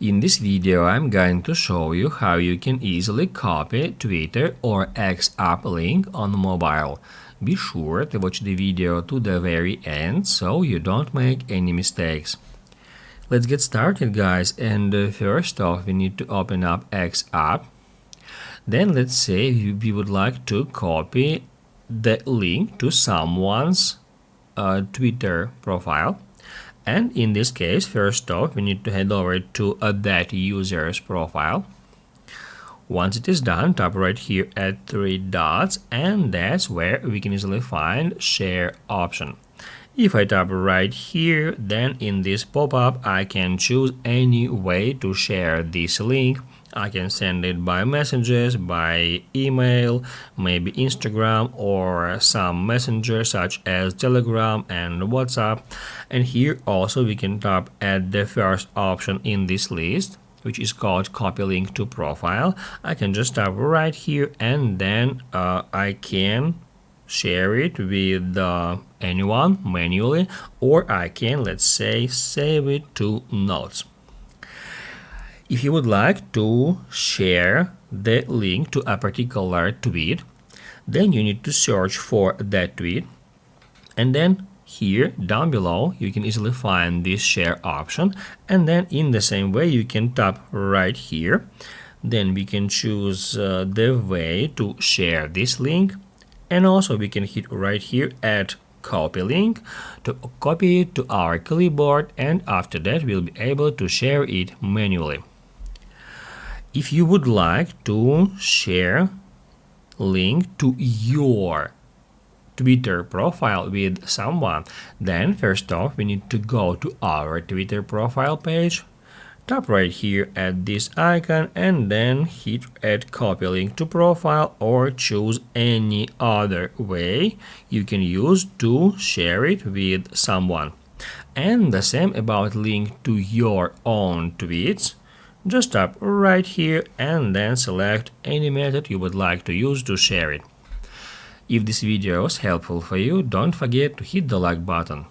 In this video, I'm going to show you how you can easily copy Twitter or X app link on mobile. Be sure to watch the video to the very end so you don't make any mistakes. Let's get started, guys, and first off we need to open up X app. Then let's say we would like to copy the link to someone's Twitter profile. And in this case, first off, we need to head over to that user's profile. Once it is done, tap right here at three dots, and that's where we can easily find share option. If I tap right here, then in this pop-up, I can choose any way to share this link. I can send it by messages, by email, maybe Instagram or some messenger such as Telegram and WhatsApp. And here also we can tap at the first option in this list, which is called copy link to profile. I can just tap right here and then I can share it with anyone manually, or I can, let's say, save it to notes. If you would like to share the link to a particular tweet, then you need to search for that tweet, and then here down below you can easily find this share option, and then in the same way you can tap right here. Then we can choose the way to share this link, and also we can hit right here at copy link to copy it to our clipboard, and after that we'll be able to share it manually. If you would like to share link to your Twitter profile with someone, then first off we need to go to our Twitter profile page, tap right here at this icon, and then hit add copy link to profile, or choose any other way you can use to share it with someone. And the same about link to your own tweets. Just tap right here and then select any method you would like to use to share it. If this video was helpful for you, don't forget to hit the like button.